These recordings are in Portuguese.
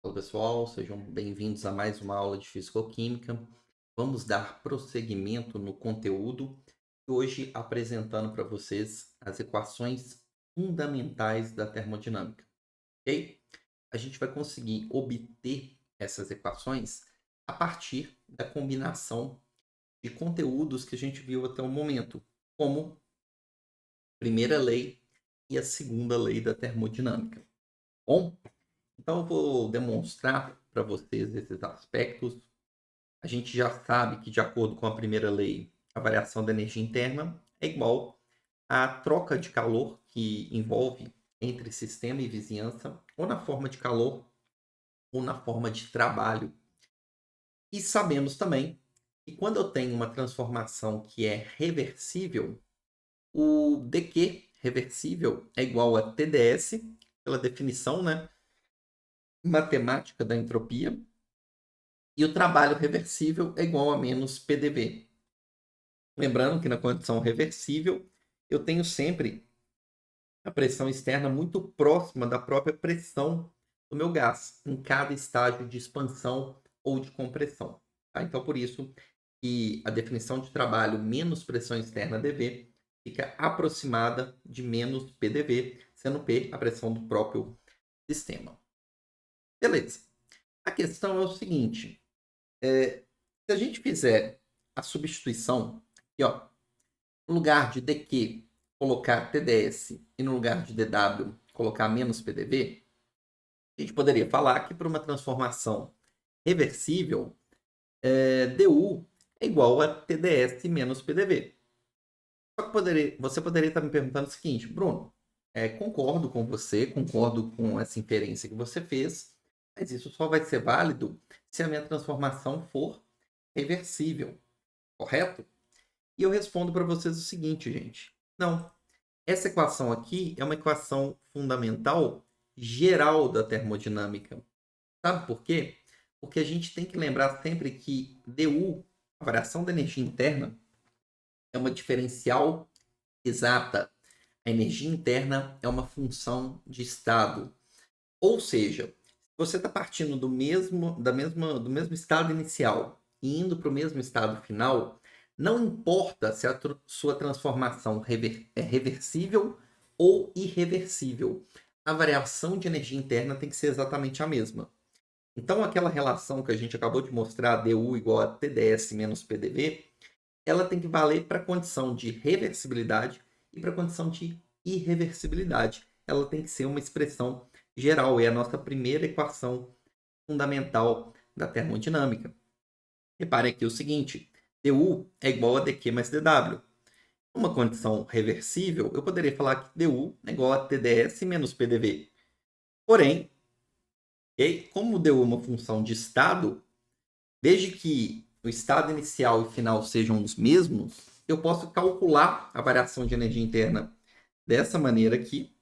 Olá pessoal, sejam bem-vindos a mais uma aula de Fisicoquímica. Vamos dar prosseguimento no conteúdo e hoje apresentando para vocês as equações fundamentais da termodinâmica, ok? A gente vai conseguir obter essas equações a partir da combinação de conteúdos que a gente viu até o momento, como a primeira lei e a segunda lei da termodinâmica. Bom, então eu vou demonstrar para vocês esses aspectos. A gente já sabe que, de acordo com a primeira lei, a variação da energia interna é igual à troca de calor que envolve entre sistema e vizinhança, ou na forma de calor, ou na forma de trabalho. E sabemos também que quando eu tenho uma transformação que é reversível, o dq reversível é igual a TdS, pela definição, né, matemática da entropia, e o trabalho reversível é igual a menos PDV. Lembrando que na condição reversível, eu tenho sempre a pressão externa muito próxima da própria pressão do meu gás, em cada estágio de expansão ou de compressão. Tá? Então, por isso que a definição de trabalho menos pressão externa dV fica aproximada de menos PDV, sendo P a pressão do próprio sistema. Beleza. A questão é o seguinte, se a gente fizer a substituição, aqui, ó, no lugar de dq colocar TdS e no lugar de dW colocar menos PDV, a gente poderia falar que para uma transformação reversível, du é igual a TdS menos PDV. Só que você poderia estar me perguntando o seguinte, Bruno, concordo com você, concordo com essa inferência que você fez, mas isso só vai ser válido se a minha transformação for reversível, correto? E eu respondo para vocês o seguinte, gente. Não, essa equação aqui é uma equação fundamental geral da termodinâmica. Sabe por quê? Porque a gente tem que lembrar sempre que dU, a variação da energia interna, é uma diferencial exata. A energia interna é uma função de estado. Ou seja, se você está partindo do mesmo estado inicial e indo para o mesmo estado final, não importa se a sua transformação é reversível ou irreversível. A variação de energia interna tem que ser exatamente a mesma. Então, aquela relação que a gente acabou de mostrar, dU igual a TdS menos PDV, ela tem que valer para a condição de reversibilidade e para a condição de irreversibilidade. Ela tem que ser uma expressão geral, é a nossa primeira equação fundamental da termodinâmica. Repare aqui o seguinte, dU é igual a dq mais dW. Uma condição reversível, eu poderia falar que dU é igual a TdS menos PDV. Porém, como dU é uma função de estado, desde que o estado inicial e final sejam os mesmos, eu posso calcular a variação de energia interna dessa maneira aqui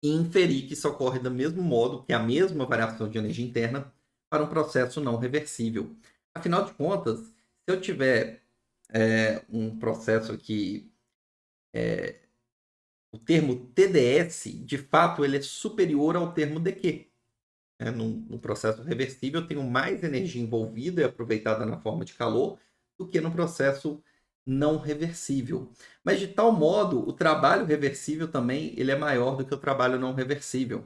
e inferir que isso ocorre do mesmo modo que a mesma variação de energia interna para um processo não reversível. Afinal de contas, se eu tiver um processo aqui, o termo TdS, de fato, ele é superior ao termo dq. No processo reversível, eu tenho mais energia envolvida e aproveitada na forma de calor do que no processo não reversível. Mas, de tal modo, o trabalho reversível também ele é maior do que o trabalho não reversível.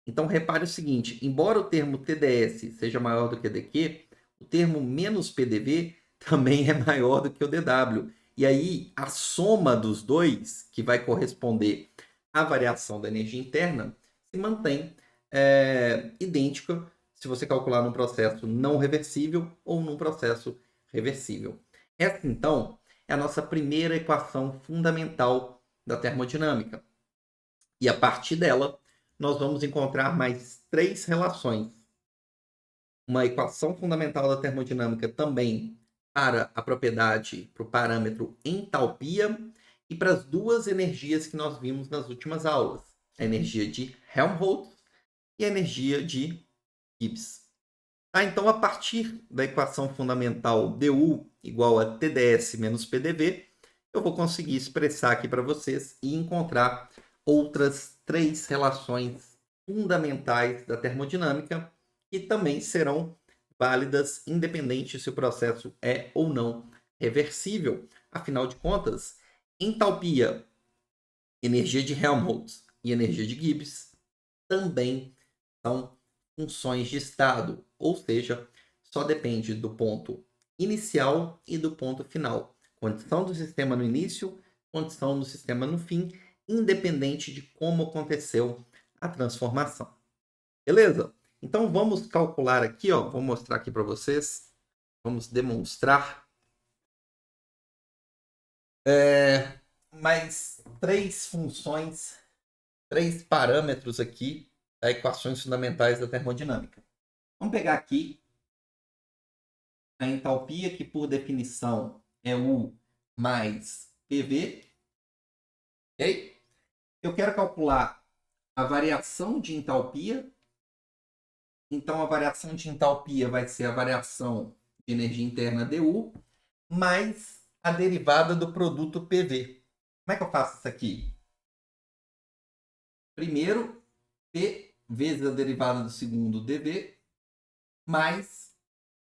Então, repare o seguinte, embora o termo TdS seja maior do que dq, o termo menos PDV também é maior do que o dW. E aí, a soma dos dois, que vai corresponder à variação da energia interna, se mantém idêntica se você calcular num processo não reversível ou num processo reversível. Essa, então, é a nossa primeira equação fundamental da termodinâmica. E a partir dela, nós vamos encontrar mais três relações. Uma equação fundamental da termodinâmica também para a propriedade, para o parâmetro entalpia e para as duas energias que nós vimos nas últimas aulas. A energia de Helmholtz e a energia de Gibbs. Tá? Então, a partir da equação fundamental dU igual a TdS menos PDV, eu vou conseguir expressar aqui para vocês e encontrar outras três relações fundamentais da termodinâmica que também serão válidas independente se o processo é ou não reversível. Afinal de contas, entalpia, energia de Helmholtz e energia de Gibbs também são funções de estado, ou seja, só depende do ponto inicial e do ponto final. Condição do sistema no início, condição do sistema no fim, independente de como aconteceu a transformação. Beleza? Então vamos calcular aqui, ó, vou mostrar aqui para vocês. Vamos demonstrar mais três funções, três parâmetros aqui das equações fundamentais da termodinâmica. Vamos pegar aqui a entalpia, que por definição é U mais PV. Ok? Eu quero calcular a variação de entalpia. Então, a variação de entalpia vai ser a variação de energia interna dU mais a derivada do produto PV. Como é que eu faço isso aqui? Primeiro, P vezes a derivada do segundo dV mais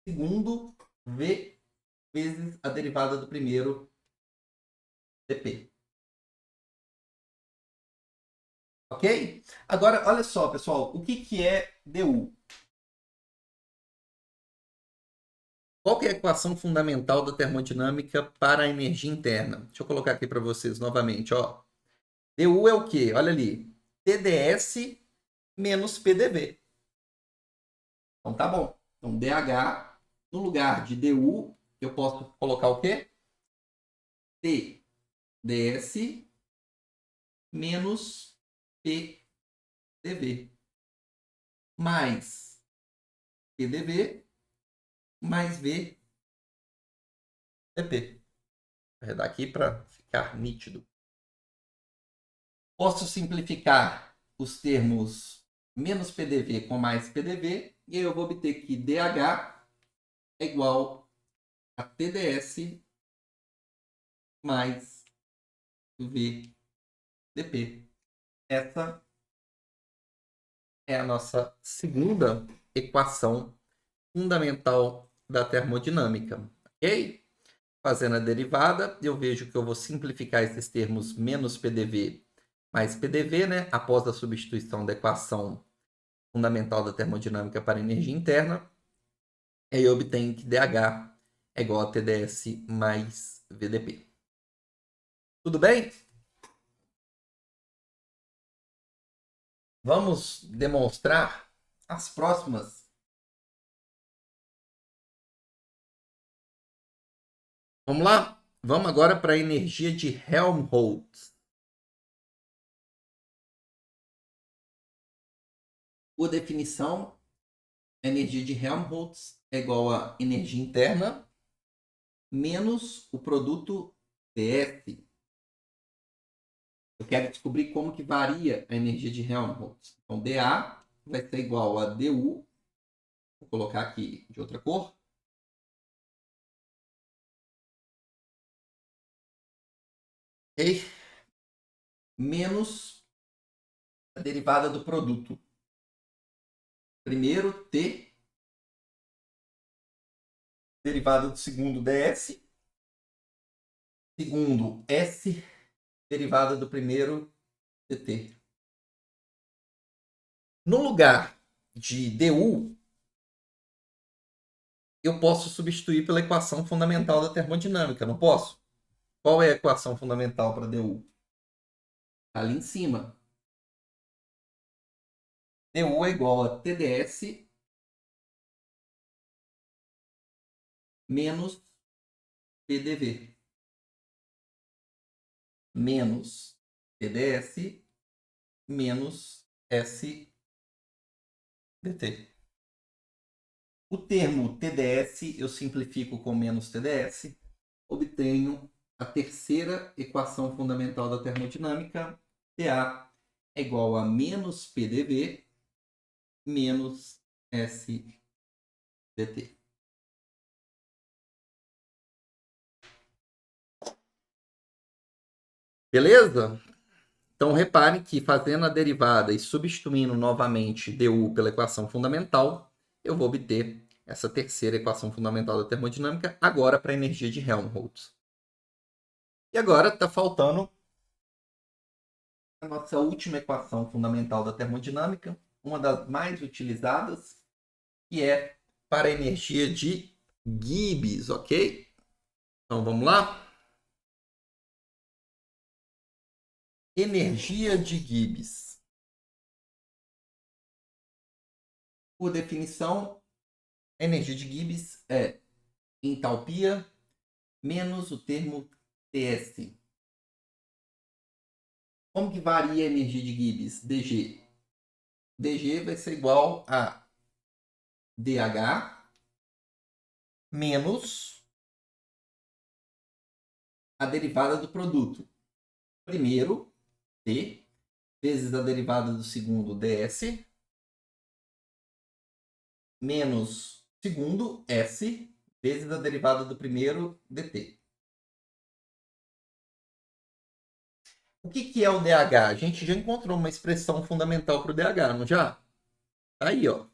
segundo V vezes a derivada do primeiro dP. Ok? Agora, olha só, pessoal, o que é dU? Qual que é a equação fundamental da termodinâmica para a energia interna? Deixa eu colocar aqui para vocês novamente, ó. dU é o quê? Olha ali. TdS menos PdV. Então tá bom. Então dH, no lugar de dU, eu posso colocar o quê? TdS menos PdV. Mais PdV mais VdP. Vou redar aqui para ficar nítido. Posso simplificar os termos menos PDV com mais PDV, e aí eu vou obter que DH é igual a TdS mais VdP. Essa é a nossa segunda equação fundamental da termodinâmica, ok? Fazendo a derivada, eu vejo que eu vou simplificar esses termos menos PDV mais PDV, né? Após a substituição da equação fundamental da termodinâmica para energia interna. Aí eu obtenho que dH é igual a TdS mais VdP. Tudo bem? Vamos demonstrar as próximas. Vamos lá? Vamos agora para a energia de Helmholtz. Por definição, a energia de Helmholtz é igual a energia interna menos o produto PS. Eu quero descobrir como que varia a energia de Helmholtz. Então, dA vai ser igual a dU. Vou colocar aqui de outra cor. Ok? Menos a derivada do produto. Primeiro, T. Derivada do segundo, ds. Segundo, S. Derivada do primeiro, dt. No lugar de du, eu posso substituir pela equação fundamental da termodinâmica, não posso? Qual é a equação fundamental para du? Está ali em cima. du é igual a TdS menos PDV. Menos TdS menos SDT. O termo TdS eu simplifico com menos TdS, obtenho a terceira equação fundamental da termodinâmica, TA é igual a menos PDV menos SDT. Beleza? Então, reparem que fazendo a derivada e substituindo novamente du pela equação fundamental, eu vou obter essa terceira equação fundamental da termodinâmica, agora para a energia de Helmholtz. E agora está faltando a nossa última equação fundamental da termodinâmica, uma das mais utilizadas, que é para a energia de Gibbs, ok? Então vamos lá? Energia de Gibbs. Por definição, a energia de Gibbs é entalpia menos o termo TS. Como que varia a energia de Gibbs? DG. DG vai ser igual a DH menos a derivada do produto. Primeiro, T, vezes a derivada do segundo, DS, menos segundo, S, vezes a derivada do primeiro, dt. O que é o DH? A gente já encontrou uma expressão fundamental para o DH, não já? Aí, ó.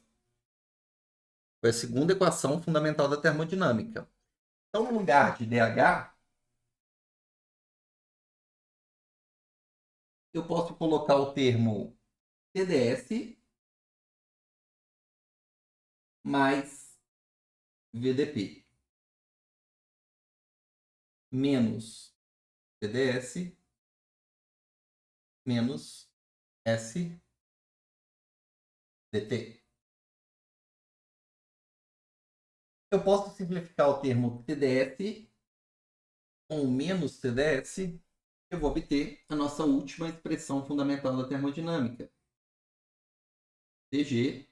Foi a segunda equação fundamental da termodinâmica. Então, no lugar de DH, eu posso colocar o termo TdS mais VDP menos TdS menos SDT. Eu posso simplificar o termo TdS com menos TdS, eu vou obter a nossa última expressão fundamental da termodinâmica. Dg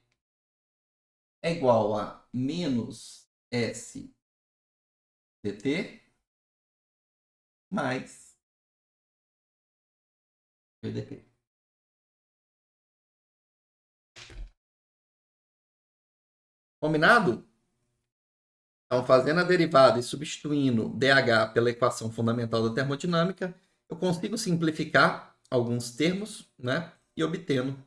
é igual a menos S dt mais VDP. Combinado? Então, fazendo a derivada e substituindo dH pela equação fundamental da termodinâmica, eu consigo simplificar alguns termos, né? E obtendo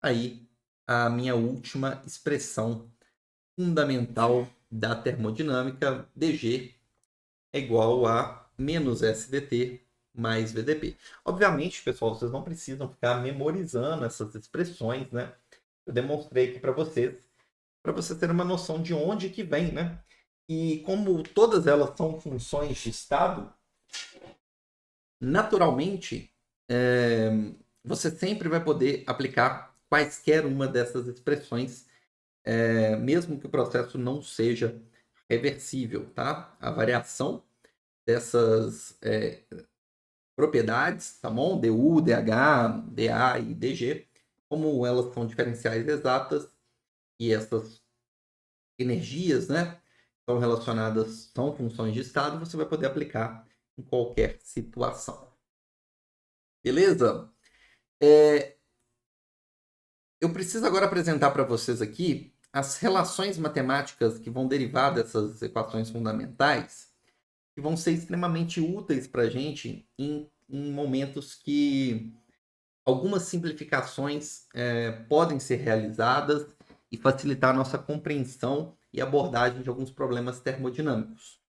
aí a minha última expressão fundamental da termodinâmica, dG é igual a menos SDT mais VDP. Obviamente, pessoal, vocês não precisam ficar memorizando essas expressões, né? Eu demonstrei aqui para vocês terem uma noção de onde que vem, né? E como todas elas são funções de estado, naturalmente, você sempre vai poder aplicar quaisquer uma dessas expressões, mesmo que o processo não seja reversível, tá? A variação dessas propriedades, tá bom? du, dH, dA e dG, como elas são diferenciais exatas e essas energias, né, são relacionadas, são funções de estado, você vai poder aplicar em qualquer situação. Beleza? Eu preciso agora apresentar para vocês aqui as relações matemáticas que vão derivar dessas equações fundamentais, que vão ser extremamente úteis para a gente em momentos que algumas simplificações podem ser realizadas e facilitar a nossa compreensão e abordagem de alguns problemas termodinâmicos.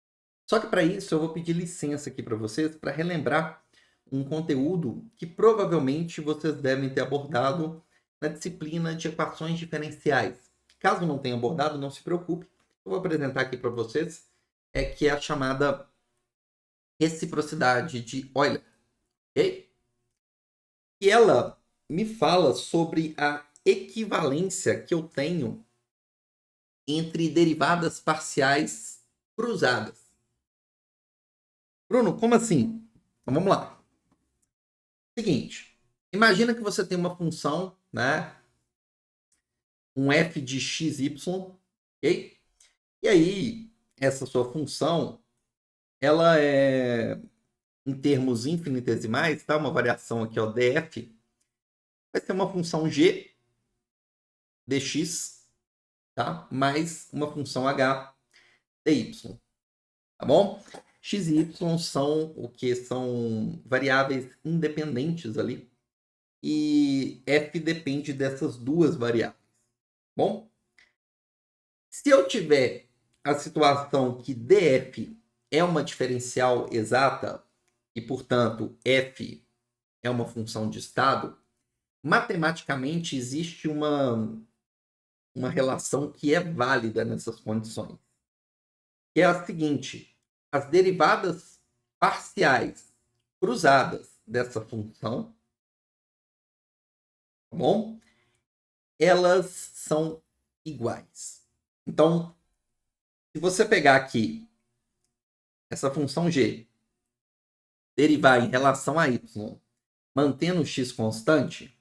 Só que para isso eu vou pedir licença aqui para vocês para relembrar um conteúdo que provavelmente vocês devem ter abordado na disciplina de equações diferenciais. Caso não tenha abordado, não se preocupe. Eu vou apresentar aqui para vocês que é a chamada reciprocidade de Euler. Ok? E ela me fala sobre a equivalência que eu tenho entre derivadas parciais cruzadas. Bruno, como assim? Então vamos lá. Seguinte, imagina que você tem uma função, né? Um f de xy, ok? E aí, essa sua função, ela é, em termos infinitesimais, tá? Uma variação aqui, ó, df, vai ser uma função g dx, tá? Mais uma função h dy, tá bom? X e y são o que? São variáveis independentes ali. E f depende dessas duas variáveis. Bom, Se eu tiver a situação que df é uma diferencial exata e, portanto, f é uma função de estado, matematicamente existe uma relação que é válida nessas condições, que é a seguinte: as derivadas parciais cruzadas dessa função, tá bom? Elas são iguais. Então, se você pegar aqui essa função g, derivar em relação a y, mantendo o x constante,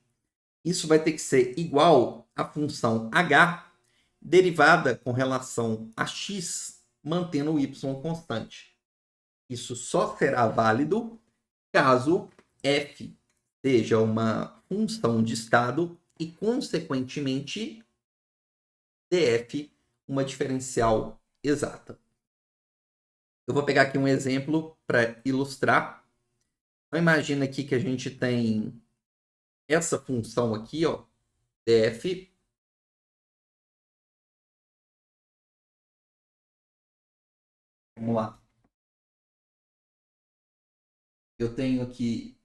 isso vai ter que ser igual à função h derivada com relação a x, mantendo o y constante. Isso só será válido caso f seja uma função de estado e, consequentemente, df uma diferencial exata. Eu vou pegar aqui um exemplo para ilustrar. Então, imagina aqui que a gente tem essa função aqui, ó, df. Vamos lá. Eu tenho aqui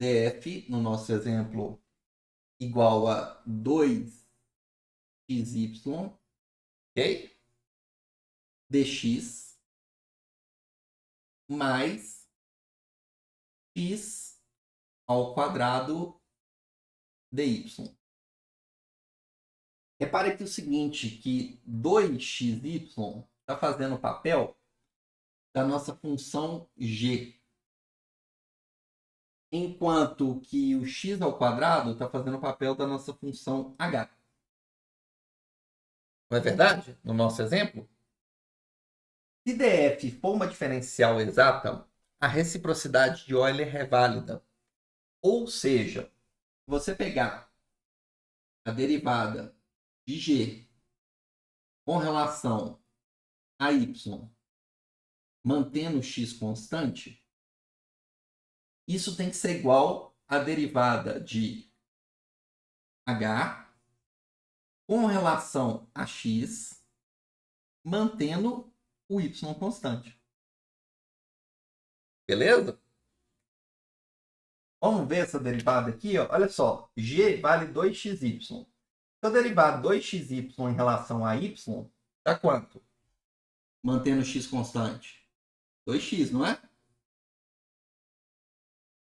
df, no nosso exemplo, igual a 2xy, ok? Dx mais x ao quadrado dy. Repare aqui o seguinte, que 2xy está fazendo o papel da nossa função g, enquanto que o x ao quadrado está fazendo o papel da nossa função h. Não é verdade? No nosso exemplo? Se df for uma diferencial exata, a reciprocidade de Euler é válida. Ou seja, se você pegar a derivada de g com relação a y, mantendo o x constante, isso tem que ser igual à derivada de h com relação a x, mantendo o y constante. Beleza? Vamos ver essa derivada aqui, ó. Olha só, g vale 2xy. Se eu derivar 2xy em relação a y, dá quanto? Mantendo o x constante. 2x, não é?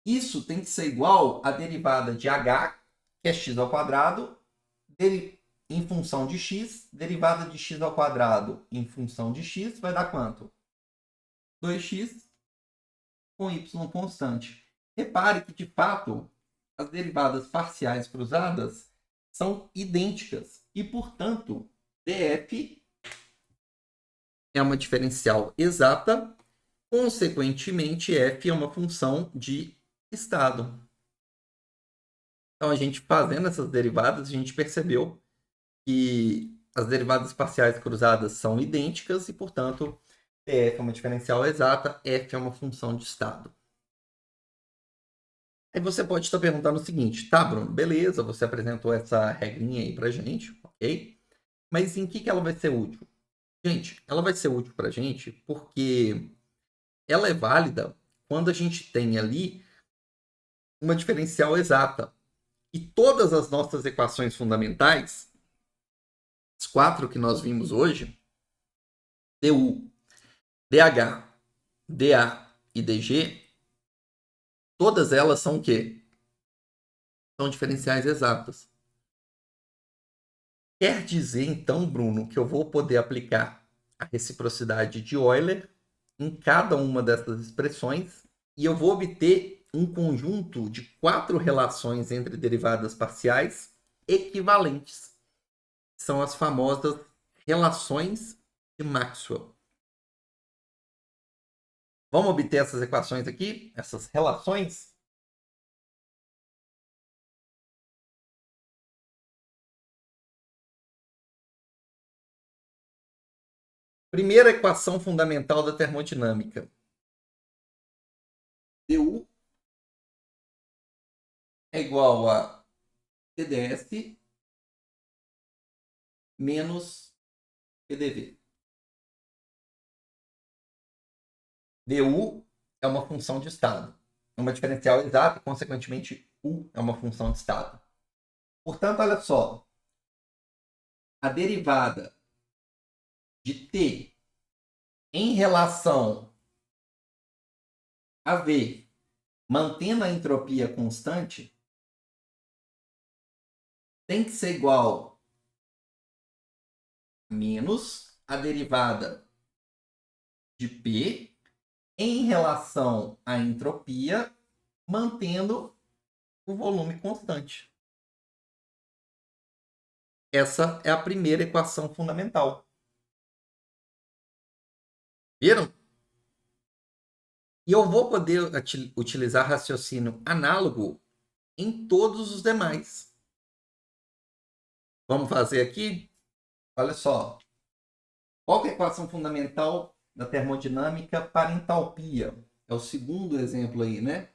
Isso tem que ser igual à derivada de h, que é x ao quadrado, em função de x, derivada de x ao quadrado em função de x, vai dar quanto? 2x com y constante. Repare que, de fato, as derivadas parciais cruzadas são idênticas e, portanto, df é uma diferencial exata, consequentemente, f é uma função de estado. Então, a gente fazendo essas derivadas, a gente percebeu que as derivadas parciais cruzadas são idênticas e, portanto, df é uma diferencial exata, f é uma função de estado. Aí você pode estar perguntando o seguinte: tá, Bruno, beleza, você apresentou essa regrinha aí pra gente, ok? Mas em que ela vai ser útil? Gente, ela vai ser útil pra gente porque ela é válida quando a gente tem ali uma diferencial exata. E todas as nossas equações fundamentais, as 4 que nós vimos hoje, du, dh, dA e dg, todas elas são o quê? São diferenciais exatas. Quer dizer, então, Bruno, que eu vou poder aplicar a reciprocidade de Euler em cada uma dessas expressões e eu vou obter um conjunto de 4 relações entre derivadas parciais equivalentes. São as famosas relações de Maxwell. Vamos obter essas equações aqui, essas relações? Primeira equação fundamental da termodinâmica. Du é igual a TdS menos PDV. du é uma função de estado. É uma diferencial exata e, consequentemente, u é uma função de estado. Portanto, olha só. A derivada de t em relação a v, mantendo a entropia constante, tem que ser igual a menos a derivada de p em relação à entropia, mantendo o volume constante. Essa é a primeira equação fundamental. Viram? E eu vou poder utilizar raciocínio análogo em todos os demais. Vamos fazer aqui? Olha só. Qual que é a equação fundamental da termodinâmica para entalpia? É o segundo exemplo aí, né?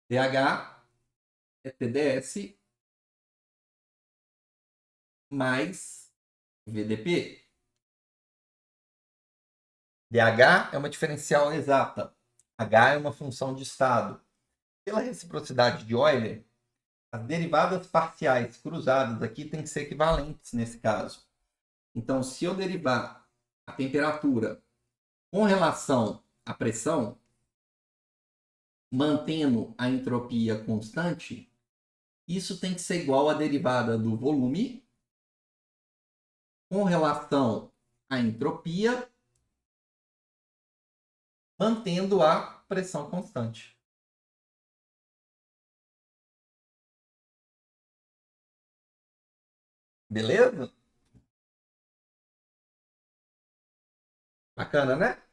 dH é TdS mais VdP. dH é uma diferencial exata. H é uma função de estado. Pela reciprocidade de Euler, as derivadas parciais cruzadas aqui têm que ser equivalentes nesse caso. Então, se eu derivar a temperatura com relação à pressão, mantendo a entropia constante, isso tem que ser igual à derivada do volume com relação à entropia, mantendo a pressão constante. Beleza? Bacana, né?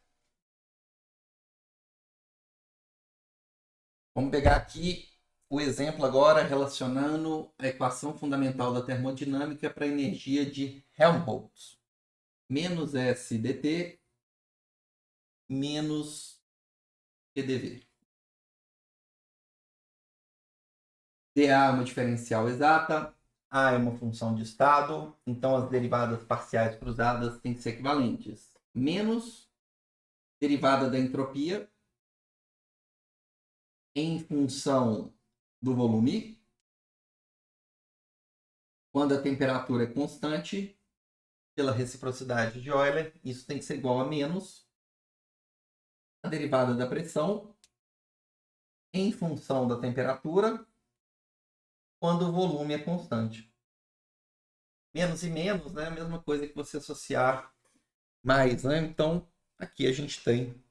Vamos pegar aqui o exemplo agora relacionando a equação fundamental da termodinâmica para a energia de Helmholtz. Menos S dt menos PDV. dA é uma diferencial exata, A é uma função de estado, então as derivadas parciais cruzadas têm que ser equivalentes. Menos derivada da entropia em função do volume, quando a temperatura é constante, pela reciprocidade de Euler, isso tem que ser igual a menos a derivada da pressão em função da temperatura, quando o volume é constante. Menos e menos, né? A mesma coisa que você associar mais, né? Então, aqui a gente tem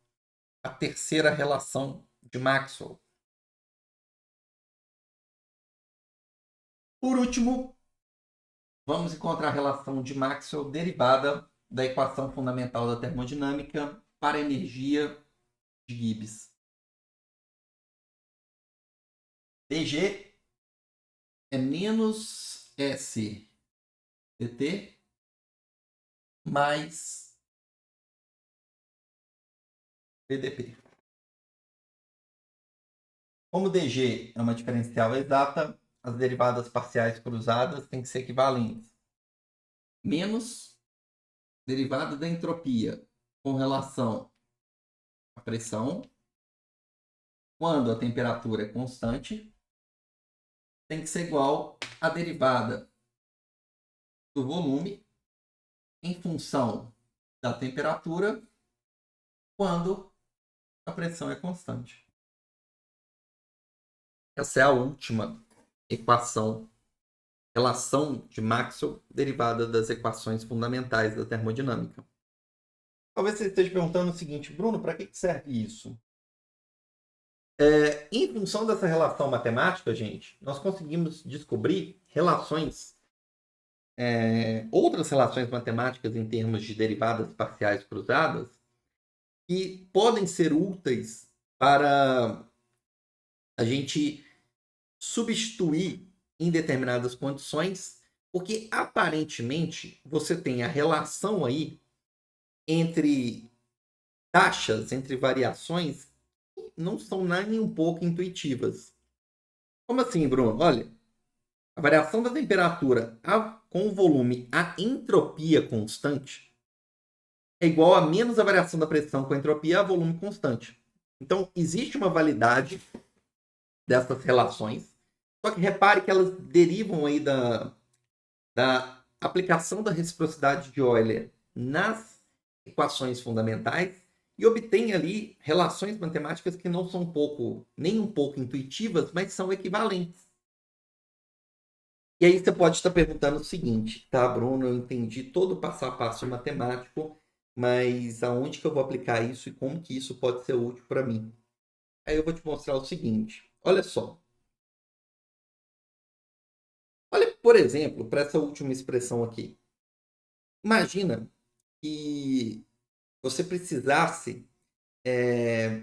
a terceira relação de Maxwell. Por último, vamos encontrar a relação de Maxwell derivada da equação fundamental da termodinâmica para a energia de Gibbs. dG é menos S dt mais VdP. Como dG é uma diferencial exata, as derivadas parciais cruzadas têm que ser equivalentes. Menos derivada da entropia com relação à pressão, quando a temperatura é constante, tem que ser igual à derivada do volume em função da temperatura, quando a pressão é constante. Essa é a última equação, relação de Maxwell derivada das equações fundamentais da termodinâmica. Talvez você esteja perguntando o seguinte, Bruno, para que serve isso? Em função dessa relação matemática, gente, nós conseguimos descobrir relações, outras relações matemáticas em termos de derivadas parciais cruzadas, que podem ser úteis para a gente substituir em determinadas condições, porque aparentemente você tem a relação aí entre taxas, entre variações, que não são nem um pouco intuitivas. Como assim, Bruno? Olha, A variação da temperatura com o volume a entropia constante é igual a menos a variação da pressão com a entropia a volume constante. Então, existe uma validade dessas relações, só que repare que elas derivam aí da aplicação da reciprocidade de Euler nas equações fundamentais e obtém ali relações matemáticas que não são nem um pouco intuitivas, mas são equivalentes. E aí você pode estar perguntando o seguinte, tá, Bruno, eu entendi todo o passo a passo matemático, mas aonde que eu vou aplicar isso e como que isso pode ser útil para mim? Aí eu vou te mostrar o seguinte, olha só. Olha, por exemplo, para essa última expressão aqui. Imagina que você precisasse,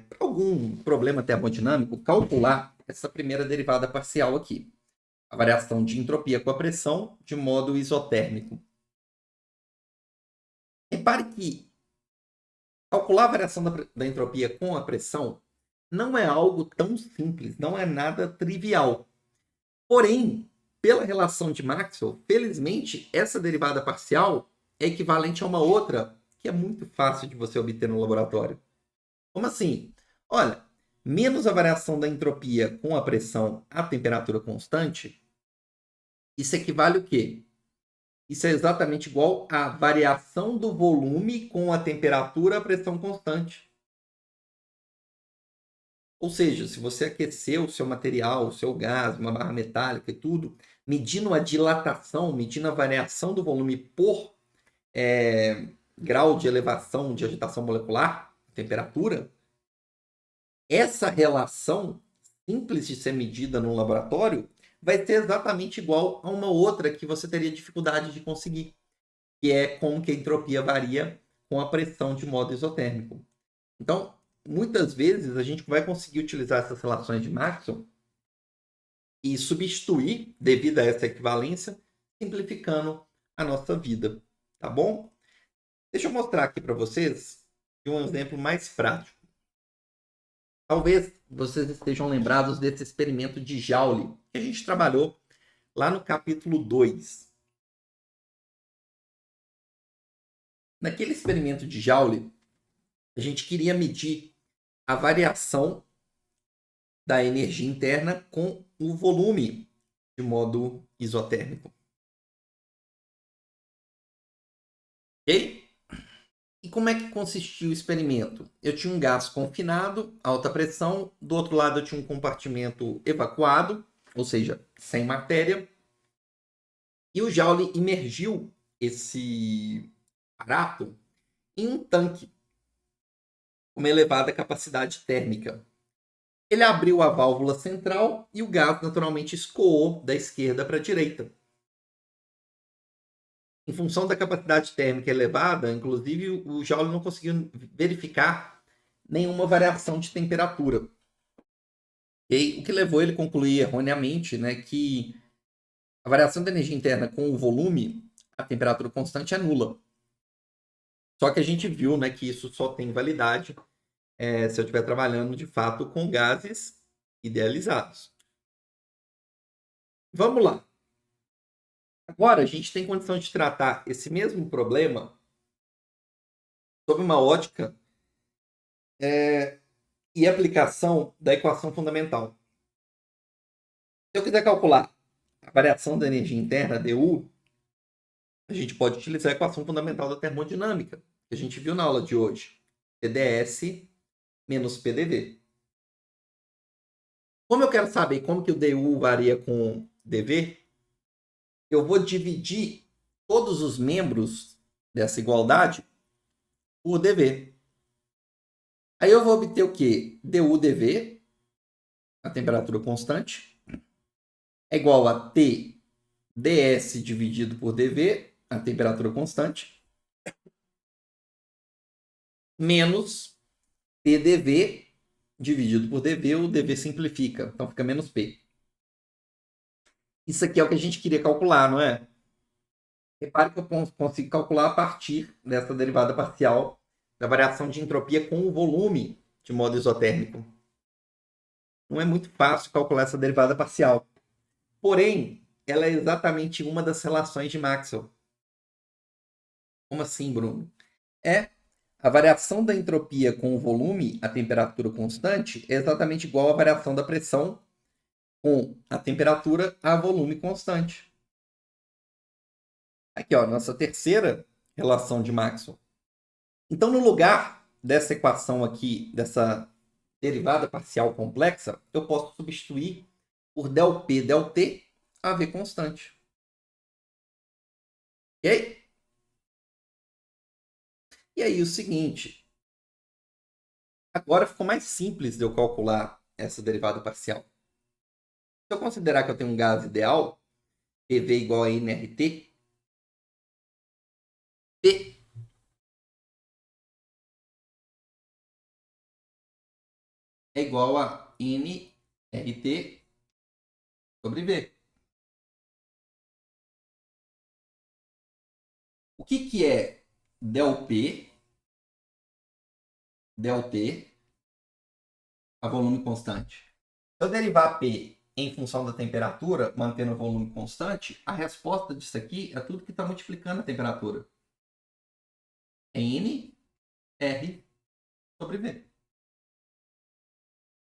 para algum problema termodinâmico, calcular essa primeira derivada parcial aqui. A variação de entropia com a pressão de modo isotérmico. Repare que calcular a variação da entropia com a pressão não é algo tão simples, não é nada trivial. Porém, pela relação de Maxwell, felizmente, essa derivada parcial é equivalente a uma outra que é muito fácil de você obter no laboratório. Como assim? Olha, menos a variação da entropia com a pressão à temperatura constante, isso equivale o quê? Isso é exatamente igual à variação do volume com a temperatura à pressão constante. Ou seja, se você aquecer o seu material, o seu gás, uma barra metálica e tudo, medindo a dilatação, medindo a variação do volume por grau de elevação de agitação molecular, temperatura, essa relação, simples de ser medida no laboratório, vai ser exatamente igual a uma outra que você teria dificuldade de conseguir, que é como que a entropia varia com a pressão de modo isotérmico. Então, muitas vezes a gente vai conseguir utilizar essas relações de Maxwell e substituir, devido a essa equivalência, simplificando a nossa vida, tá bom? Deixa eu mostrar aqui para vocês um exemplo mais prático. Talvez vocês estejam lembrados desse experimento de Joule, que a gente trabalhou lá no capítulo 2. Naquele experimento de Joule, a gente queria medir a variação da energia interna com o volume de modo isotérmico. Ok? E como é que consistia o experimento? Eu tinha um gás confinado, alta pressão, do outro lado eu tinha um compartimento evacuado, ou seja, sem matéria, e o Joule imergiu esse aparato em um tanque com uma elevada capacidade térmica. Ele abriu a válvula central e o gás naturalmente escoou da esquerda para a direita. Em função da capacidade térmica elevada, inclusive o Joule não conseguiu verificar nenhuma variação de temperatura. E o que levou ele a concluir erroneamente, né, que a variação da energia interna com o volume, a temperatura constante, é nula. Só que a gente viu, né, que isso só tem validade se eu estiver trabalhando de fato com gases idealizados. Vamos lá. Agora a gente tem condição de tratar esse mesmo problema sob uma ótica e aplicação da equação fundamental. Se eu quiser calcular a variação da energia interna, dU, a gente pode utilizar a equação fundamental da termodinâmica, que a gente viu na aula de hoje. TdS menos PdV. Como eu quero saber como que o dU varia com dV, eu vou dividir todos os membros dessa igualdade por dV. Aí eu vou obter o quê? dU dV, a temperatura constante, é igual a T ds dividido por dV, a temperatura constante, menos PdV dividido por dV, o dV simplifica, então fica menos P. Isso aqui é o que a gente queria calcular, não é? Repare que eu consigo calcular a partir dessa derivada parcial da variação de entropia com o volume de modo isotérmico. Não é muito fácil calcular essa derivada parcial. Porém, ela é exatamente uma das relações de Maxwell. Como assim, Bruno? A variação da entropia com o volume, a temperatura constante, é exatamente igual à variação da pressão com a temperatura a volume constante. Aqui, ó, nossa terceira relação de Maxwell. Então, no lugar dessa equação aqui, dessa derivada parcial complexa, eu posso substituir por del P del T a V constante. Ok? E aí, o seguinte, agora ficou mais simples de eu calcular essa derivada parcial. Se eu considerar que eu tenho um gás ideal, PV igual a nRT, P é igual a nRT sobre V. O que é del P, del T a volume constante? Se eu derivar P em função da temperatura, mantendo o volume constante, a resposta disso aqui é tudo que está multiplicando a temperatura. É N, R sobre V.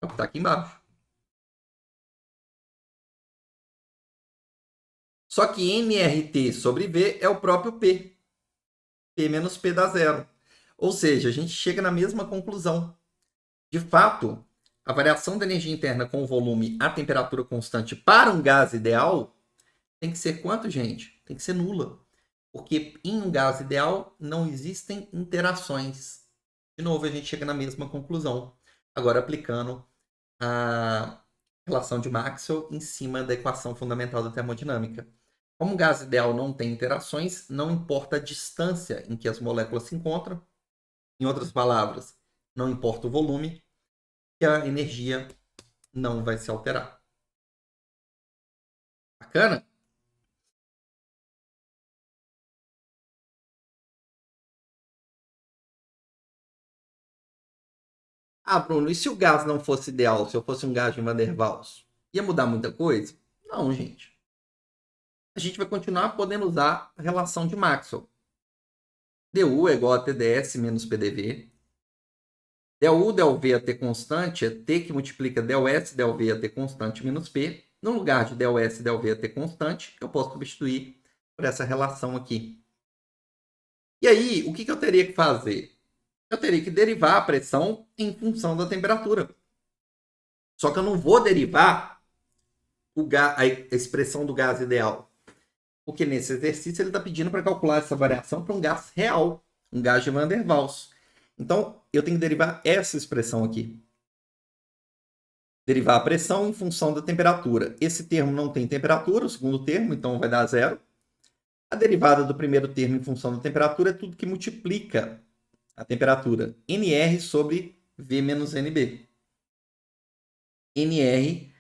É o que está aqui embaixo. Só que nRT sobre V é o próprio P. P menos P dá zero. Ou seja, a gente chega na mesma conclusão. De fato, a variação da energia interna com o volume a temperatura constante para um gás ideal tem que ser quanto, gente? Tem que ser nula. Porque em um gás ideal não existem interações. De novo, a gente chega na mesma conclusão. Agora aplicando a relação de Maxwell em cima da equação fundamental da termodinâmica. Como o gás ideal não tem interações, não importa a distância em que as moléculas se encontram. Em outras palavras, não importa o volume, que a energia não vai se alterar. Bacana? Ah, Bruno, e se o gás não fosse ideal, se eu fosse um gás de Van der Waals? Ia mudar muita coisa? Não, gente. A gente vai continuar podendo usar a relação de Maxwell. dU é igual a TdS menos PDV. Del del V a T constante é T que multiplica del S del V a T constante menos P. No lugar de del S del V a T constante, eu posso substituir por essa relação aqui. E aí, o que eu teria que fazer? Eu teria que derivar a pressão em função da temperatura. Só que eu não vou derivar a expressão do gás ideal. Porque nesse exercício ele está pedindo para calcular essa variação para um gás real, um gás de Van der Waals. Então, eu tenho que derivar essa expressão aqui. Derivar a pressão em função da temperatura. Esse termo não tem temperatura, o segundo termo, então vai dar zero. A derivada do primeiro termo em função da temperatura é tudo que multiplica a temperatura. Nr sobre V menos Nb. Nr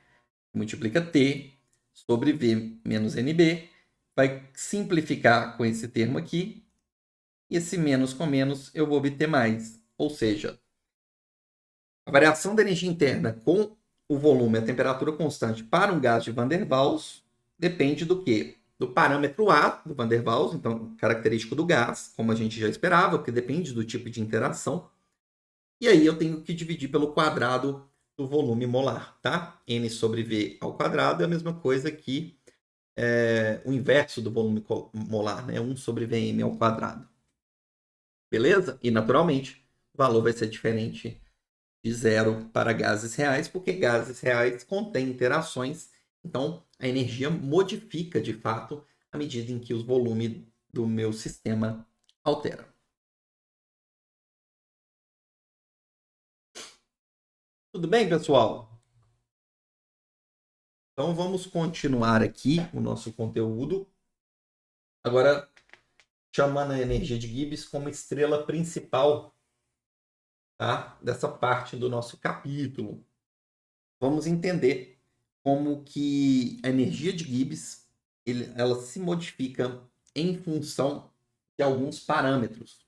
multiplica T sobre V menos Nb. Vai simplificar com esse termo aqui. E esse menos com menos eu vou obter mais. Ou seja, a variação da energia interna com o volume e a temperatura constante para um gás de Van der Waals depende do quê? Do parâmetro A do Van der Waals, então característico do gás, como a gente já esperava, porque depende do tipo de interação. E aí eu tenho que dividir pelo quadrado do volume molar, tá? N sobre V ao quadrado é a mesma coisa que o inverso do volume molar, né? 1 sobre Vm ao quadrado. Beleza? E naturalmente o valor vai ser diferente de zero para gases reais, porque gases reais contêm interações, então a energia modifica de fato à medida em que o volume do meu sistema altera. Tudo bem, pessoal? Então vamos continuar aqui o nosso conteúdo. Agora, chamando a energia de Gibbs como estrela principal, tá? Dessa parte do nosso capítulo. Vamos entender como que a energia de Gibbs ela se modifica em função de alguns parâmetros.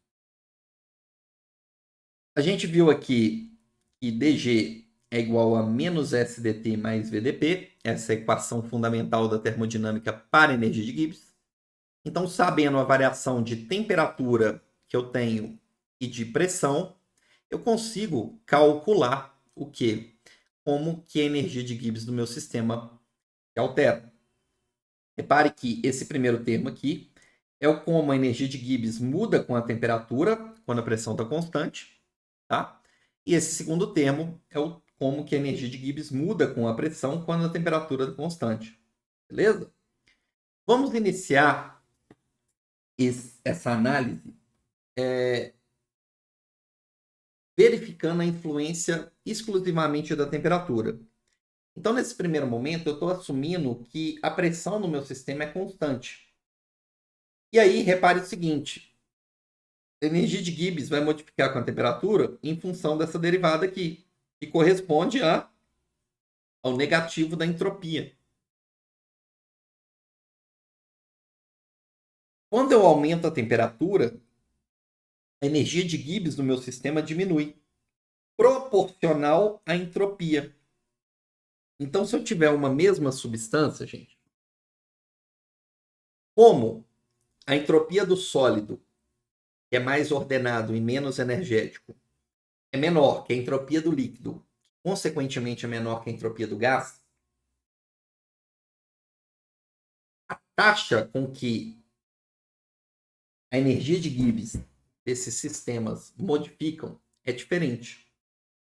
A gente viu aqui que dG é igual a menos SDT mais VDP, essa é a equação fundamental da termodinâmica para energia de Gibbs. Então, sabendo a variação de temperatura que eu tenho e de pressão, eu consigo calcular o quê? Como que a energia de Gibbs do meu sistema se altera. Repare que esse primeiro termo aqui é o como a energia de Gibbs muda com a temperatura, quando a pressão está constante, tá? E esse segundo termo é o como que a energia de Gibbs muda com a pressão quando a temperatura está constante. Beleza? Vamos iniciar essa análise verificando a influência exclusivamente da temperatura. Então, nesse primeiro momento, eu estou assumindo que a pressão no meu sistema é constante. E aí, repare o seguinte: a energia de Gibbs vai modificar com a temperatura em função dessa derivada aqui, que corresponde ao negativo da entropia. Quando eu aumento a temperatura, a energia de Gibbs no meu sistema diminui, proporcional à entropia. Então, se eu tiver uma mesma substância, gente, como a entropia do sólido, que é mais ordenado e menos energético, é menor que a entropia do líquido, consequentemente é menor que a entropia do gás, a taxa com que a energia de Gibbs desses sistemas modificam é diferente.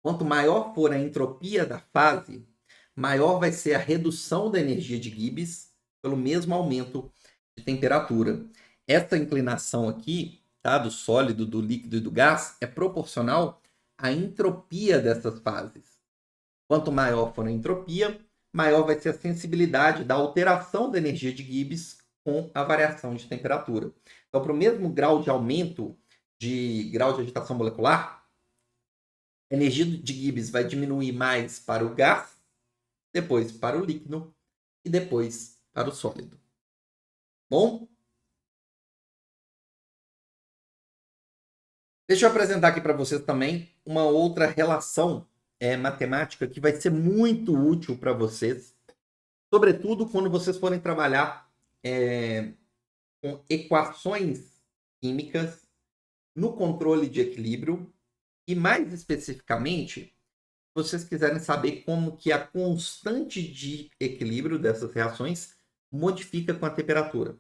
Quanto maior for a entropia da fase, maior vai ser a redução da energia de Gibbs pelo mesmo aumento de temperatura. Essa inclinação aqui, tá, do sólido, do líquido e do gás, é proporcional à entropia dessas fases. Quanto maior for a entropia, maior vai ser a sensibilidade da alteração da energia de Gibbs com a variação de temperatura. Então, para o mesmo grau de aumento de grau de agitação molecular, a energia de Gibbs vai diminuir mais para o gás, depois para o líquido e depois para o sólido. Bom? Deixa eu apresentar aqui para vocês também uma outra relação matemática que vai ser muito útil para vocês, sobretudo quando vocês forem trabalhar com equações químicas no controle de equilíbrio e, mais especificamente, se vocês quiserem saber como que a constante de equilíbrio dessas reações modifica com a temperatura.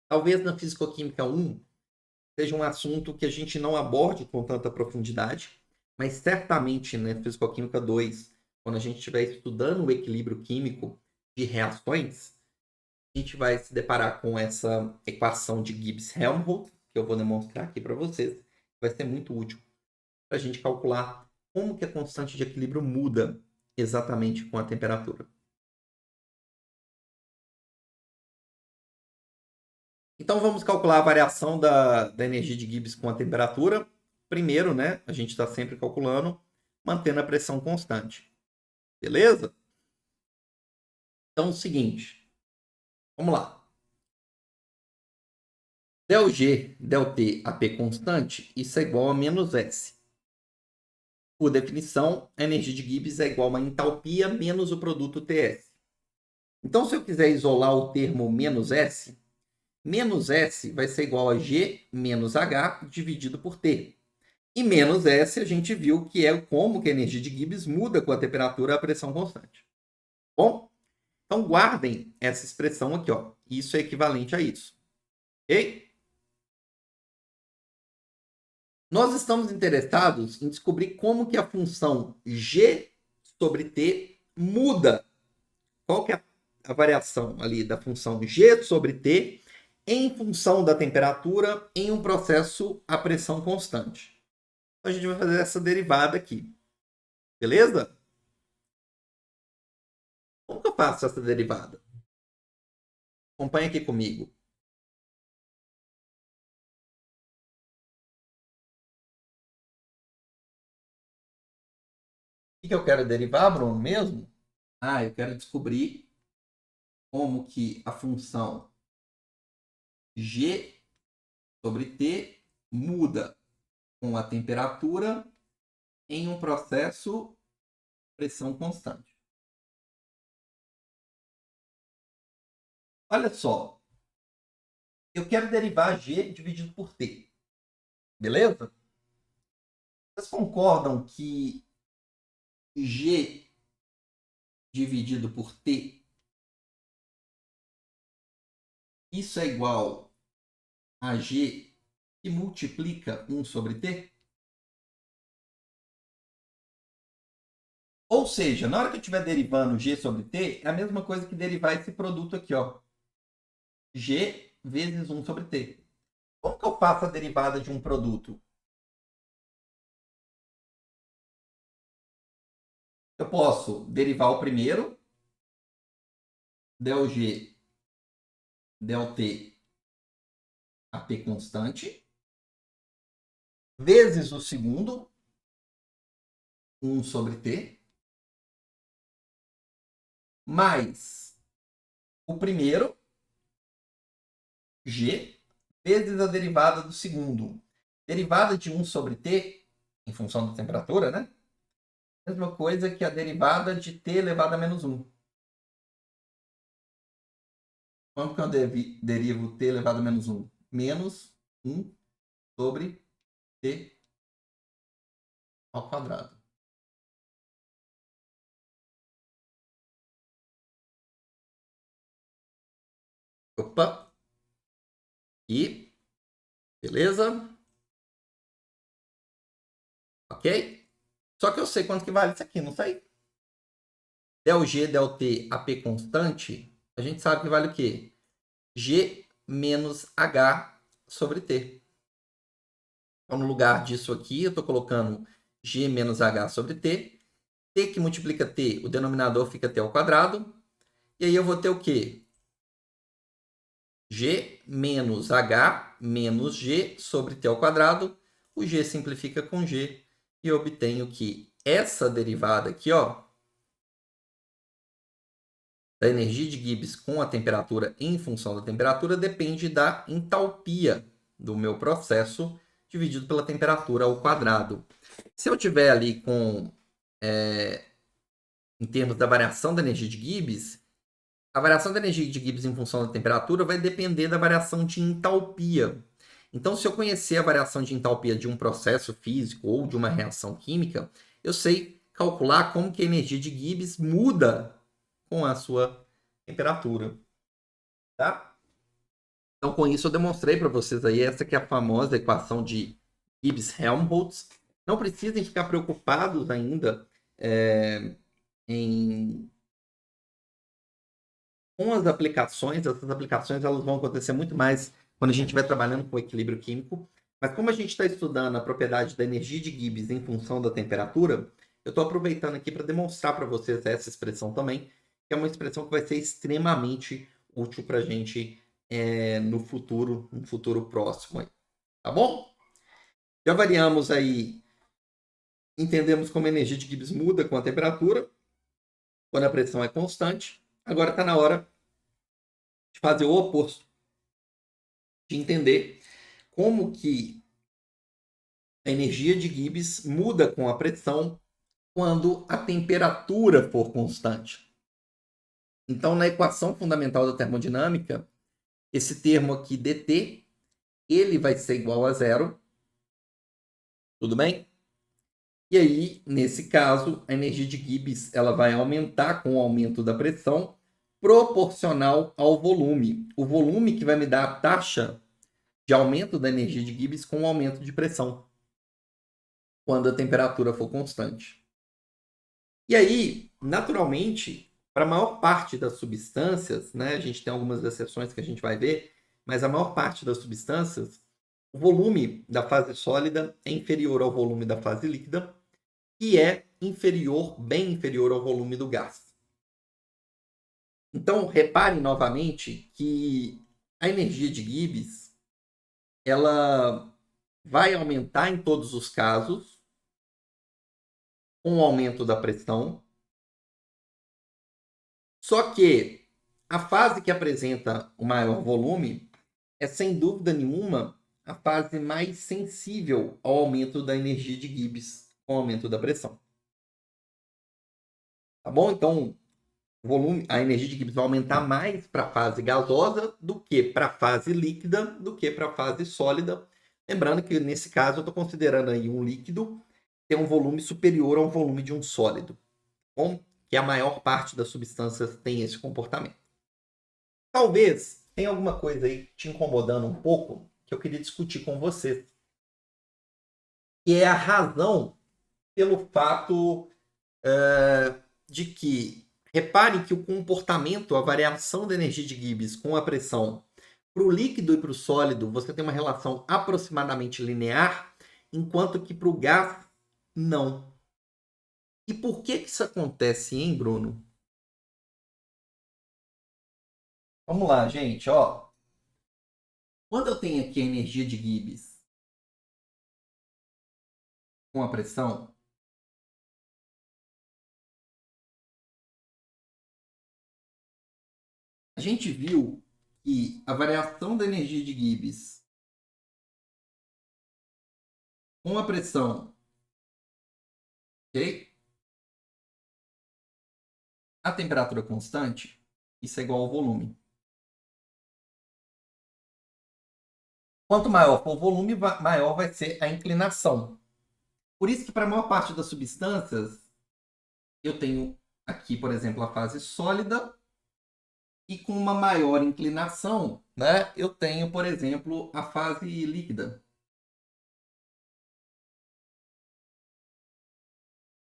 Talvez na Fisicoquímica 1 seja um assunto que a gente não aborde com tanta profundidade, mas certamente na Fisicoquímica 2, quando a gente estiver estudando o equilíbrio químico de reações, a gente vai se deparar com essa equação de Gibbs-Helmholtz, que eu vou demonstrar aqui para vocês. Vai ser muito útil para a gente calcular como que a constante de equilíbrio muda exatamente com a temperatura. Então, vamos calcular a variação da energia de Gibbs com a temperatura. Primeiro, né, a gente está sempre calculando, mantendo a pressão constante. Beleza? Então, é o seguinte. Vamos lá. ΔG, ΔT, AP constante, isso é igual a menos S. Por definição, a energia de Gibbs é igual a uma entalpia menos o produto TS. Então, se eu quiser isolar o termo menos S vai ser igual a G menos H dividido por T. E menos S a gente viu que é como que a energia de Gibbs muda com a temperatura e a pressão constante. Bom, então guardem essa expressão aqui, ó. Isso é equivalente a isso. Ok? Nós estamos interessados em descobrir como que a função G sobre T muda. Qual que é a variação ali da função G sobre T em função da temperatura em um processo a pressão constante. Então, a gente vai fazer essa derivada aqui. Beleza? Como que eu faço essa derivada? Acompanhe aqui comigo. O que eu quero derivar, Bruno, mesmo? Eu quero descobrir como que a função G sobre T muda com a temperatura em um processo pressão constante. Olha só, eu quero derivar G dividido por T, beleza? Vocês concordam que G dividido por T, isso é igual a G que multiplica 1 sobre T? Ou seja, na hora que eu estiver derivando G sobre T, é a mesma coisa que derivar esse produto aqui, ó. G vezes 1 sobre T. Como que eu faço a derivada de um produto? Eu posso derivar o primeiro, del G, del T, a P constante, vezes o segundo, 1 sobre T, mais o primeiro, G, vezes a derivada do segundo. Derivada de 1 sobre T, em função da temperatura, né? Mesma coisa que a derivada de T elevado a menos 1. Como que eu derivo T elevado a menos 1? Menos 1 sobre T ao quadrado. Opa! E, beleza? Ok? Só que eu sei quanto que vale isso aqui, não sei? Del G, del T, AP constante, a gente sabe que vale o quê? G menos H sobre T. Então, no lugar disso aqui, eu estou colocando G menos H sobre T. T que multiplica T, o denominador fica T ao quadrado. E aí eu vou ter o quê? G menos H menos G sobre T ao quadrado. O G simplifica com G. E eu obtenho que essa derivada aqui, ó, da energia de Gibbs com a temperatura em função da temperatura depende da entalpia do meu processo dividido pela temperatura ao quadrado. Se eu tiver ali com, em termos da variação da energia de Gibbs, a variação da energia de Gibbs em função da temperatura vai depender da variação de entalpia. Então, se eu conhecer a variação de entalpia de um processo físico ou de uma reação química, eu sei calcular como que a energia de Gibbs muda com a sua temperatura, tá? Então, com isso, eu demonstrei para vocês aí essa que é a famosa equação de Gibbs-Helmholtz. Não precisem ficar preocupados ainda em com as aplicações. Essas aplicações elas vão acontecer muito mais quando a gente estiver trabalhando com equilíbrio químico. Mas como a gente está estudando a propriedade da energia de Gibbs em função da temperatura, eu estou aproveitando aqui para demonstrar para vocês essa expressão também, que é uma expressão que vai ser extremamente útil para a gente no futuro próximo. Aí, tá bom? Já variamos aí, entendemos como a energia de Gibbs muda com a temperatura, quando a pressão é constante. Agora está na hora de fazer o oposto, de entender como que a energia de Gibbs muda com a pressão quando a temperatura for constante. Então, na equação fundamental da termodinâmica, esse termo aqui, dt, ele vai ser igual a zero. Tudo bem? E aí, nesse caso, a energia de Gibbs ela vai aumentar com o aumento da pressão proporcional ao volume. O volume que vai me dar a taxa de aumento da energia de Gibbs com o aumento de pressão, quando a temperatura for constante. E aí, naturalmente, para a maior parte das substâncias, né, a gente tem algumas exceções que a gente vai ver, mas a maior parte das substâncias, o volume da fase sólida é inferior ao volume da fase líquida, que é inferior, bem inferior ao volume do gás. Então, reparem novamente que a energia de Gibbs ela vai aumentar em todos os casos com o aumento da pressão. Só que a fase que apresenta o maior volume é, sem dúvida nenhuma, a fase mais sensível ao aumento da energia de Gibbs com o aumento da pressão. Tá bom? Então, o volume, a energia de Gibbs vai aumentar mais para a fase gasosa do que para a fase líquida, do que para a fase sólida. Lembrando que nesse caso eu estou considerando aí um líquido ter um volume superior ao volume de um sólido, bom? Que a maior parte das substâncias tem esse comportamento. Talvez tenha alguma coisa aí te incomodando um pouco que eu queria discutir com você, que é a razão pelo fato de que, repare que o comportamento, a variação da energia de Gibbs com a pressão para o líquido e para o sólido, você tem uma relação aproximadamente linear, enquanto que para o gás, não. E por que isso acontece, hein, Bruno? Vamos lá, gente, ó. Quando eu tenho aqui a energia de Gibbs com a pressão, a gente viu que a variação da energia de Gibbs com a pressão, ok? A temperatura constante, isso é igual ao volume. Quanto maior for o volume, maior vai ser a inclinação. Por isso que para a maior parte das substâncias, eu tenho aqui, por exemplo, a fase sólida e com uma maior inclinação, né, eu tenho, por exemplo, a fase líquida.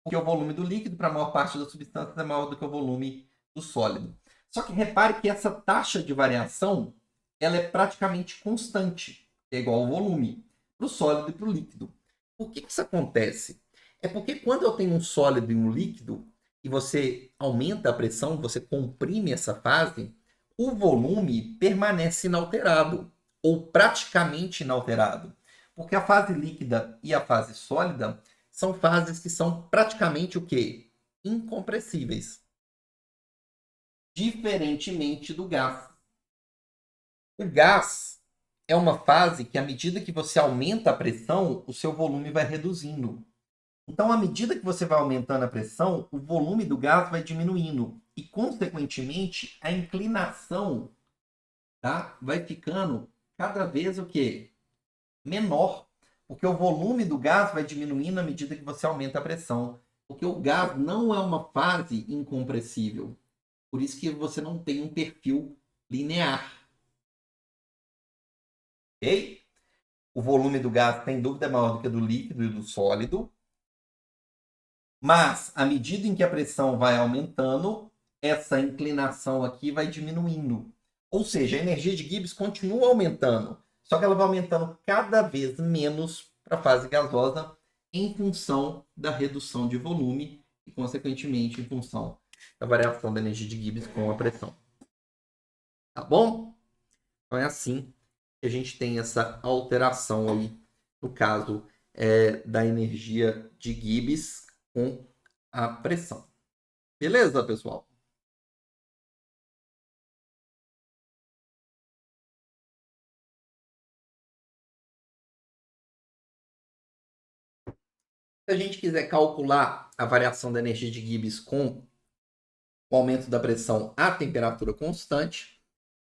Porque o volume do líquido para a maior parte das substâncias é maior do que o volume do sólido. Só que repare que essa taxa de variação ela é praticamente constante, é igual ao volume, para o sólido e para o líquido. Por que isso acontece? É porque quando eu tenho um sólido e um líquido, e você aumenta a pressão, você comprime essa fase, o volume permanece inalterado, ou praticamente inalterado. Porque a fase líquida e a fase sólida são fases que são praticamente o quê? Incompressíveis. Diferentemente do gás. O gás é uma fase que, à medida que você aumenta a pressão, o seu volume vai reduzindo. Então, à medida que você vai aumentando a pressão, o volume do gás vai diminuindo. E, consequentemente, a inclinação, tá, vai ficando cada vez o quê? Menor. Porque o volume do gás vai diminuindo à medida que você aumenta a pressão. Porque o gás não é uma fase incompressível. Por isso que você não tem um perfil linear. Ok? O volume do gás, sem dúvida, é maior do que do líquido e do sólido. Mas, à medida em que a pressão vai aumentando, essa inclinação aqui vai diminuindo. Ou seja, a energia de Gibbs continua aumentando, só que ela vai aumentando cada vez menos para a fase gasosa em função da redução de volume e, consequentemente, em função da variação da energia de Gibbs com a pressão. Tá bom? Então é assim que a gente tem essa alteração aí, no caso da energia de Gibbs com a pressão. Beleza, pessoal? Se a gente quiser calcular a variação da energia de Gibbs com o aumento da pressão à temperatura constante,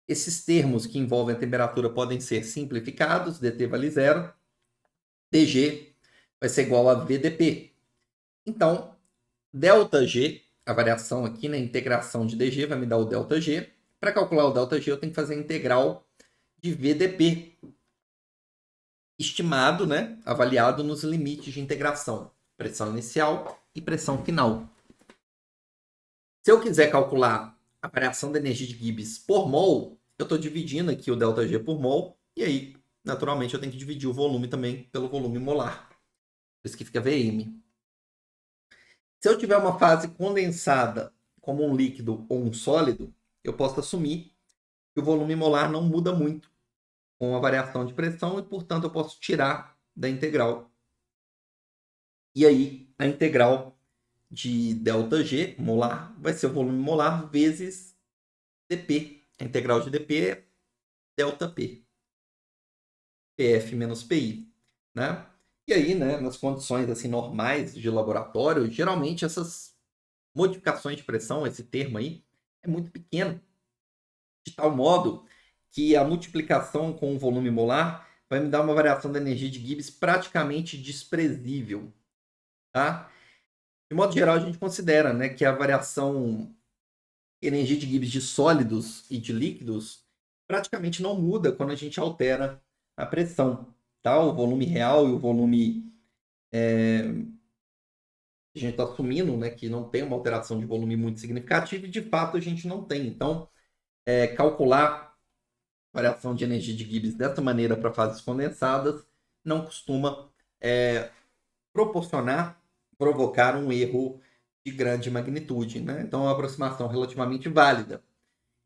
esses termos que envolvem a temperatura podem ser simplificados, dt vale zero, dg vai ser igual a vdp. Então, ΔG, a variação aqui na integração de dg vai me dar o ΔG. Para calcular o ΔG, eu tenho que fazer a integral de vdp, estimado, né, avaliado nos limites de integração, pressão inicial e pressão final. Se eu quiser calcular a variação da energia de Gibbs por mol, eu estou dividindo aqui o ΔG por mol, e aí, naturalmente, eu tenho que dividir o volume também pelo volume molar. Por isso que fica Vm. Se eu tiver uma fase condensada como um líquido ou um sólido, eu posso assumir que o volume molar não muda muito com a variação de pressão e, portanto, eu posso tirar da integral. E aí, a integral de ΔG molar vai ser o volume molar vezes dP. A integral de dP é ΔP. PF menos PI. Né? E aí, né, nas condições assim normais de laboratório, geralmente essas modificações de pressão, esse termo aí, é muito pequeno, de tal modo que a multiplicação com o volume molar vai me dar uma variação da energia de Gibbs praticamente desprezível, tá? De modo geral, a gente considera, né, que a variação energia de Gibbs de sólidos e de líquidos praticamente não muda quando a gente altera a pressão, tá? O volume real e o volume a gente está assumindo, né, que não tem uma alteração de volume muito significativa e de fato a gente não tem. Então, calcular variação de energia de Gibbs dessa maneira para fases condensadas não costuma provocar um erro de grande magnitude, né? Então, é uma aproximação relativamente válida,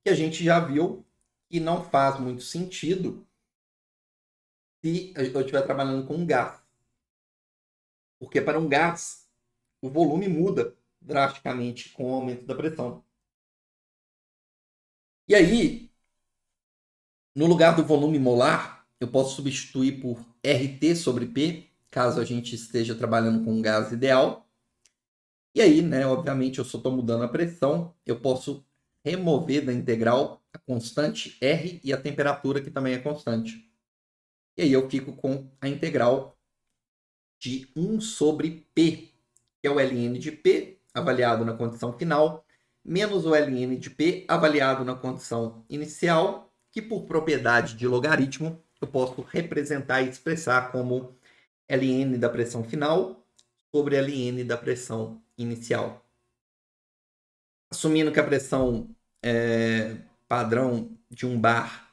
que a gente já viu que não faz muito sentido se eu estiver trabalhando com um gás. Porque para um gás, o volume muda drasticamente com o aumento da pressão. E aí, no lugar do volume molar, eu posso substituir por RT sobre P, caso a gente esteja trabalhando com um gás ideal. E aí, né, obviamente, eu só estou mudando a pressão, eu posso remover da integral a constante R e a temperatura, que também é constante. E aí eu fico com a integral de 1 sobre P, que é o ln de P, avaliado na condição final, menos o ln de P, avaliado na condição inicial, que por propriedade de logaritmo, eu posso representar e expressar como ln da pressão final sobre ln da pressão inicial. Assumindo que a pressão padrão de um bar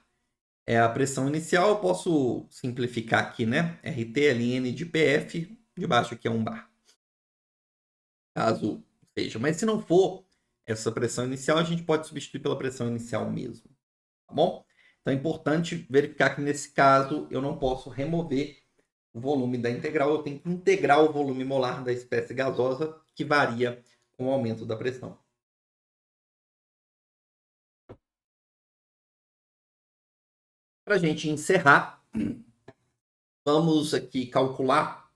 é a pressão inicial, eu posso simplificar aqui, né? RT ln de PF, de baixo aqui é um bar. Caso seja. Mas se não for essa pressão inicial, a gente pode substituir pela pressão inicial mesmo. Tá bom? Então é importante verificar que nesse caso eu não posso remover o volume da integral, eu tenho que integrar o volume molar da espécie gasosa, que varia com o aumento da pressão. Para a gente encerrar, vamos aqui calcular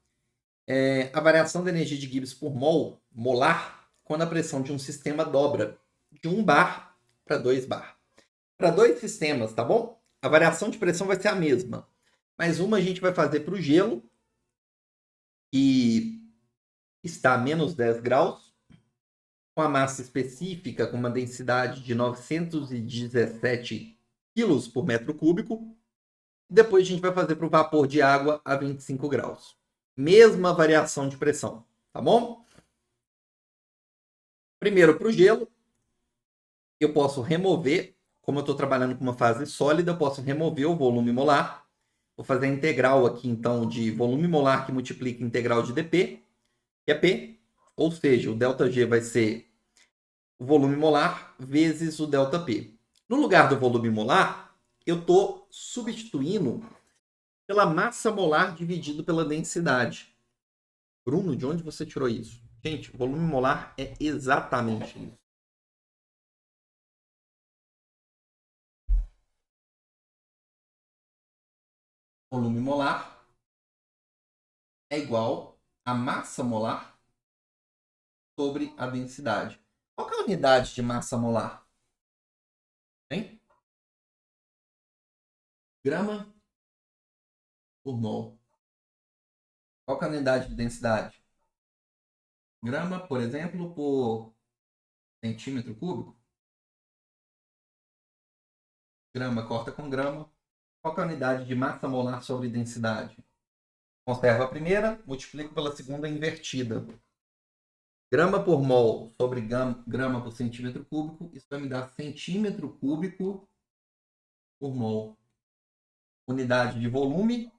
a variação da energia de Gibbs por mol, molar, quando a pressão de um sistema dobra de 1 bar para 2 bar. Para dois sistemas, tá bom? A variação de pressão vai ser a mesma, mas uma a gente vai fazer para o gelo, que está a menos 10 graus, com a massa específica, com uma densidade de 917 quilos por metro cúbico. Depois a gente vai fazer para o vapor de água a 25 graus. Mesma variação de pressão, tá bom? Primeiro, para o gelo, eu posso remover, como eu estou trabalhando com uma fase sólida, eu posso remover o volume molar. Vou fazer a integral aqui, então, de volume molar que multiplica a integral de dP, que é P, ou seja, o ΔG vai ser o volume molar vezes o ΔP. No lugar do volume molar, eu estou substituindo pela massa molar dividido pela densidade. Bruno, de onde você tirou isso? Gente, o volume molar é exatamente isso. Volume molar é igual a massa molar sobre a densidade. Qual é a unidade de massa molar? Hein? Grama por mol. Qual é a unidade de densidade? Grama, por exemplo, por centímetro cúbico. Grama corta com grama. Qual é a unidade de massa molar sobre densidade? Conservo a primeira, multiplico pela segunda invertida. Grama por mol sobre grama por centímetro cúbico, isso vai me dar centímetro cúbico por mol. Unidade de volume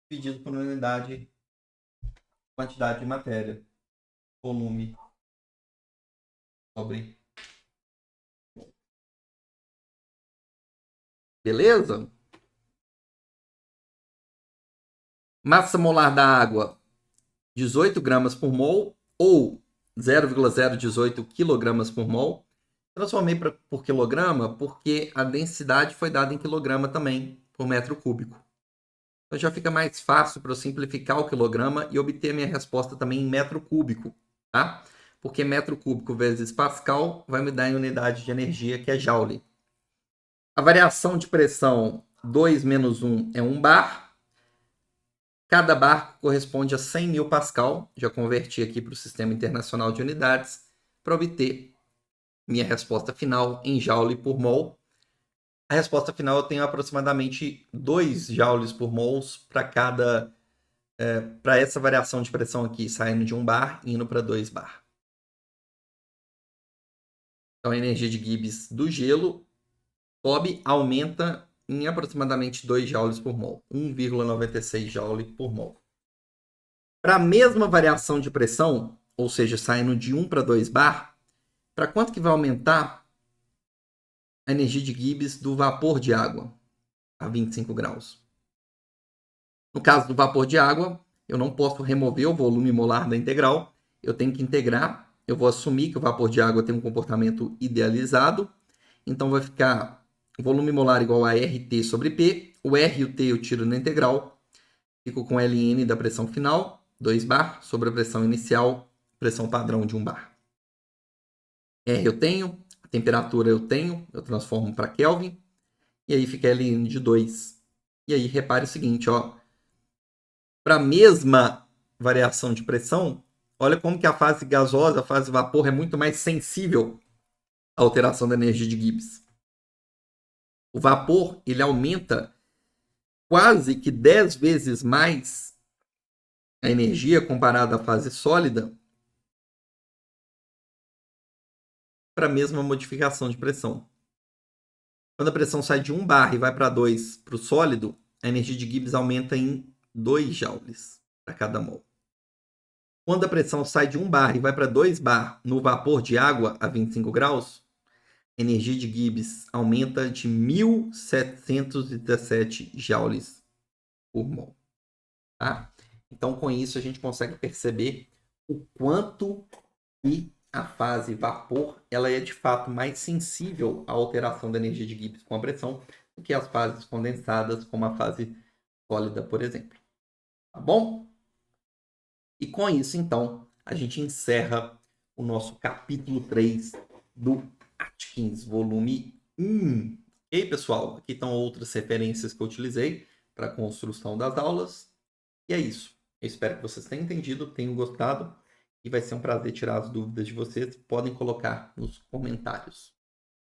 dividido por unidade de quantidade de matéria. Volume sobre. Beleza? Massa molar da água, 18 gramas por mol ou 0,018 quilogramas por mol. Transformei por quilograma porque a densidade foi dada em quilograma também, por metro cúbico. Então já fica mais fácil para eu simplificar o quilograma e obter a minha resposta também em metro cúbico, tá? Porque metro cúbico vezes Pascal vai me dar em unidade de energia, que é Joule. A variação de pressão 2 menos 1 é 1 bar. Cada bar corresponde a 100 mil Pascal. Já converti aqui para o Sistema Internacional de Unidades para obter minha resposta final em Joule por mol. A resposta final eu tenho aproximadamente 2 joules por mol para essa variação de pressão aqui, saindo de 1 bar e indo para 2 bar. Então a energia de Gibbs do gelo sobe, aumenta em aproximadamente 2 joules por mol, 1,96 joule por mol. Para a mesma variação de pressão, ou seja, saindo de 1 para 2 bar, para quanto que vai aumentar a energia de Gibbs do vapor de água a 25 graus? No caso do vapor de água, eu não posso remover o volume molar da integral, eu tenho que integrar, eu vou assumir que o vapor de água tem um comportamento idealizado, então vai ficar volume molar igual a RT sobre P, o R e o T eu tiro na integral, fico com Ln da pressão final, 2 bar, sobre a pressão inicial, pressão padrão de 1 bar. R eu tenho, a temperatura eu transformo para Kelvin, e aí fica Ln de 2. E aí repare o seguinte, ó, para a mesma variação de pressão, olha como que a fase gasosa, a fase vapor é muito mais sensível à alteração da energia de Gibbs. O vapor, ele aumenta quase que 10 vezes mais a energia comparada à fase sólida para a mesma modificação de pressão. Quando a pressão sai de 1 bar e vai para 2 para o sólido, a energia de Gibbs aumenta em 2 joules para cada mol. Quando a pressão sai de 1 bar e vai para 2 bar no vapor de água a 25 graus, a energia de Gibbs aumenta de 1.717 joules por mol. Tá? Então, com isso, a gente consegue perceber o quanto que a fase vapor ela é de fato mais sensível à alteração da energia de Gibbs com a pressão do que as fases condensadas, como a fase sólida, por exemplo. Tá bom? E com isso, então, a gente encerra o nosso capítulo 3 do Atkins, volume 1. E aí, pessoal, aqui estão outras referências que eu utilizei para a construção das aulas. E é isso. Eu espero que vocês tenham entendido, tenham gostado. E vai ser um prazer tirar as dúvidas de vocês. Podem colocar nos comentários.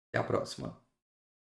Até a próxima.